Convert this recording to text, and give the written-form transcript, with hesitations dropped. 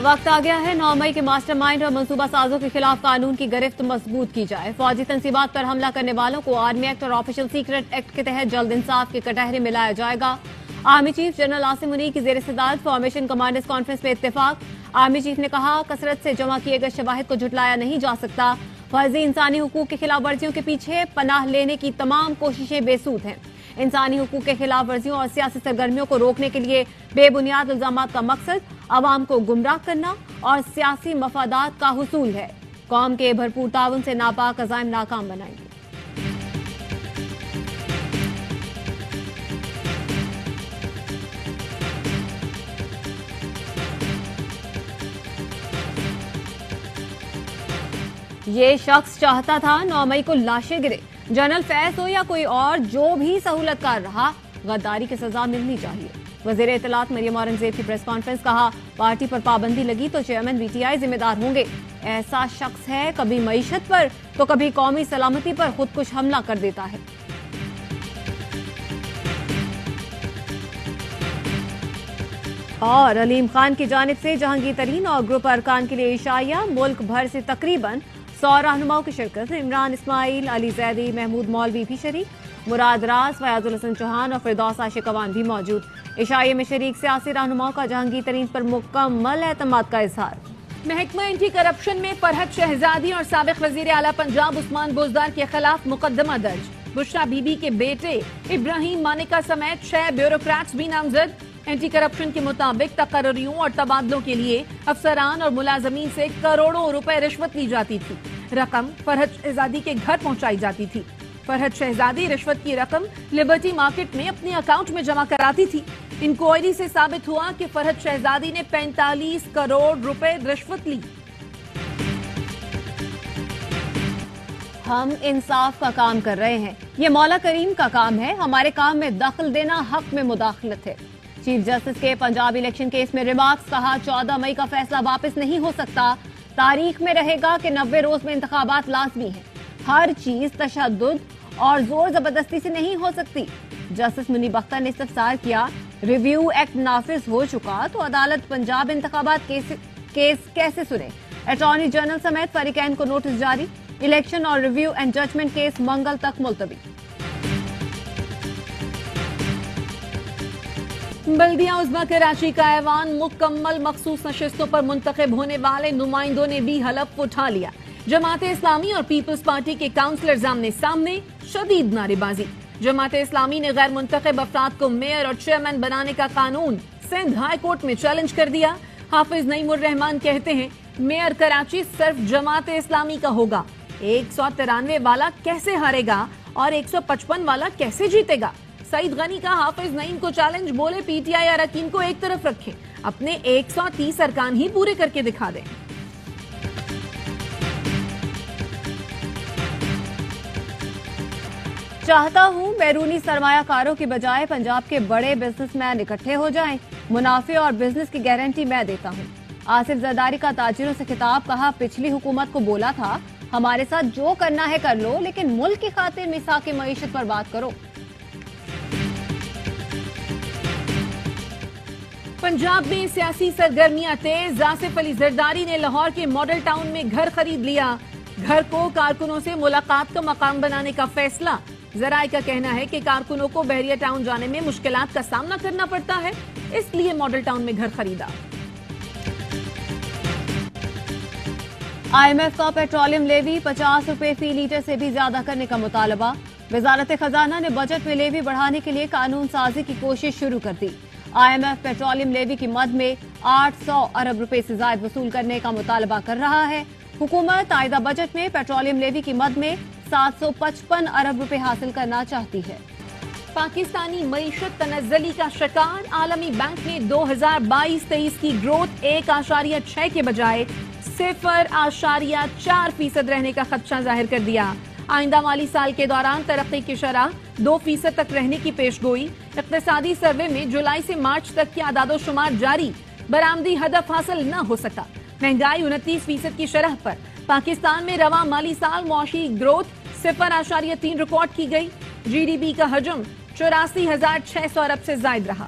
وقت آ گیا ہے 9 مئی کے ماسٹر مائنڈ اور منصوبہ سازوں کے خلاف قانون کی گرفت مضبوط کی جائے. فوجی تنصیبات پر حملہ کرنے والوں کو آرمی ایکٹ اور آفیشل سیکرٹ ایکٹ کے تحت جلد انصاف کے کٹہرے میں لایا جائے گا. Army chief general Asim Munir کی زیر صدارت فارمیشن کمانڈرز کانفرنس میں اتفاق. آرمی چیف نے کہا کثرت سے جمع کیے گئے شواہد کو جھٹلایا نہیں جا سکتا. فرضی انسانی حقوق کے خلاف ورزیوں کے پیچھے پناہ لینے کی تمام کوششیں بے سود ہیں. انسانی حقوق کے خلاف ورزیوں اور سیاسی سرگرمیوں کو روکنے کے لیے بے بنیاد الزامات کا مقصد عوام کو گمراہ کرنا اور سیاسی مفادات کا حصول ہے. قوم کے بھرپور تعاون سے ناپاک عزائم ناکام بنائیں گے. یہ شخص چاہتا تھا 9 مئی کو لاشیں گرے. جنرل فیض ہو یا کوئی اور جو بھی سہولت کار رہا غداری کی سزا ملنی چاہیے. وزیر اطلاعات مریم اورنگزیب کی پریس کانفرنس. کہا پارٹی پر پابندی لگی تو چیئرمین پی ٹی آئی ذمہ دار ہوں گے. ایسا شخص ہے کبھی معیشت پر تو کبھی قومی سلامتی پر خودکش حملہ کر دیتا ہے. اور علیم خان کی جانب سے جہانگیر ترین اور گروپ ارکان کے لیے عشائیہ. ملک بھر سے تقریباً 100 رہنماؤں کی شرکت. عمران اسماعیل، علی زیدی، محمود مولوی بھی شریک. مراد راز، فیاض الحسن چوہان اور فردوس عاشق اعوان بھی موجود. عشائیہ میں شریک سیاسی رہنماؤں کا جہانگیر ترین پر مکمل اعتماد کا اظہار. محکمہ اینٹی کرپشن میں فرحت شہزادی اور سابق وزیر اعلیٰ پنجاب عثمان بزدار کے خلاف مقدمہ درج. بشرا بی بی کے بیٹے ابراہیم مانیکا سمیت 6 بیوروکریٹس بھی نامزد. اینٹی کرپشن کے مطابق تقرریوں اور تبادلوں کے لیے افسران اور ملازمین سے کروڑوں روپے رشوت لی جاتی تھی. رقم فرحت شہزادی کے گھر پہنچائی جاتی تھی. فرحت شہزادی رشوت کی رقم لبرٹی مارکیٹ میں اپنے اکاؤنٹ میں جمع کراتی تھی. انکوائری سے ثابت ہوا کہ فرحت شہزادی نے 45 کروڑ روپے رشوت لی. ہم انصاف کا کام کر رہے ہیں. یہ مولا کریم کا کام ہے. ہمارے کام میں دخل دینا حق میں مداخلت ہے. چیف جسٹس کے پنجاب الیکشن کیس میں ریمارکس. کہا 14 مئی کا فیصلہ واپس نہیں ہو سکتا. تاریخ میں رہے گا کہ 90 روز میں انتخابات لازمی ہیں. ہر چیز تشدد اور زور زبردستی سے نہیں ہو سکتی. جسٹس منی بختر نے استفسار کیا ریویو ایکٹ نافذ ہو چکا تو عدالت پنجاب انتخابات کیس کیسے سنے. اٹارنی جنرل سمیت فریقین کو نوٹس جاری. الیکشن اور ریویو اینڈ ججمنٹ کیس منگل تک ملتوی. بلدیہ عظمیٰ کراچی کا ایوان مکمل. مخصوص نشستوں پر منتخب ہونے والے نمائندوں نے بھی حلف اٹھا لیا. جماعت اسلامی اور پیپلز پارٹی کے کاؤنسلرز آمنے سامنے. شدید نعرے بازی. جماعت اسلامی نے غیر منتخب افراد کو میئر اور چیئرمین بنانے کا قانون سندھ ہائی کورٹ میں چیلنج کر دیا. حافظ نعیم الرحمان کہتے ہیں میئر کراچی صرف جماعت اسلامی کا ہوگا. 193 والا کیسے ہارے گا اور 155 والا کیسے جیتے گا. سعید غنی کا حافظ نعیم کو چیلنج. بولے پی ٹی آئی اراکین کو ایک طرف رکھیں, اپنے 130 ارکان ہی پورے کر کے دکھا دیں. چاہتا ہوں بیرونی سرمایہ کاروں کی بجائے پنجاب کے بڑے بزنس مین اکٹھے ہو جائیں. منافع اور بزنس کی گارنٹی میں دیتا ہوں. آصف زرداری کا تاجروں سے خطاب. کہا پچھلی حکومت کو بولا تھا ہمارے ساتھ جو کرنا ہے کر لو لیکن ملک کی خاطر مساق معیشت پر بات کرو. پنجاب میں سیاسی سرگرمیاں تیز. آصف علی زرداری نے لاہور کے ماڈل ٹاؤن میں گھر خرید لیا. گھر کو کارکنوں سے ملاقات کا مقام بنانے کا فیصلہ. ذرائع کا کہنا ہے کہ کارکنوں کو بحریہ ٹاؤن جانے میں مشکلات کا سامنا کرنا پڑتا ہے, اس لیے ماڈل ٹاؤن میں گھر خریدا. آئی ایم ایف کا پیٹرولیم لیوی 50 روپے فی لیٹر سے بھی زیادہ کرنے کا مطالبہ. وزارت خزانہ نے بجٹ میں لیوی بڑھانے کے لیے قانون سازی کی کوشش شروع کر دی. I M F petroleum levy کی مد میں 800 ارب روپے سے زائد وصول کرنے کا مطالبہ کر رہا ہے. حکومت آئندہ بجٹ میں پیٹرولیم لیوی کی مد میں 755 ارب روپے حاصل کرنا چاہتی ہے. پاکستانی معیشت تنزلی کا شکار. عالمی بینک نے 2022-23 کی گروتھ 1.6 کے بجائے 0.4% رہنے کا خدشہ ظاہر کر دیا. آئندہ مالی سال کے دوران ترقی کی شرح 2% تک رہنے کی پیش گوئی. اقتصادی سروے میں جولائی سے مارچ تک کی اعداد و شمار جاری. برآمدی ہدف حاصل نہ ہو سکا. مہنگائی 29% کی شرح پر. پاکستان میں رواں مالی سال معاشی گروتھ 0.3 ریکارڈ کی گئی. جی ڈی پی کا حجم 84,600 ارب سے زائد رہا.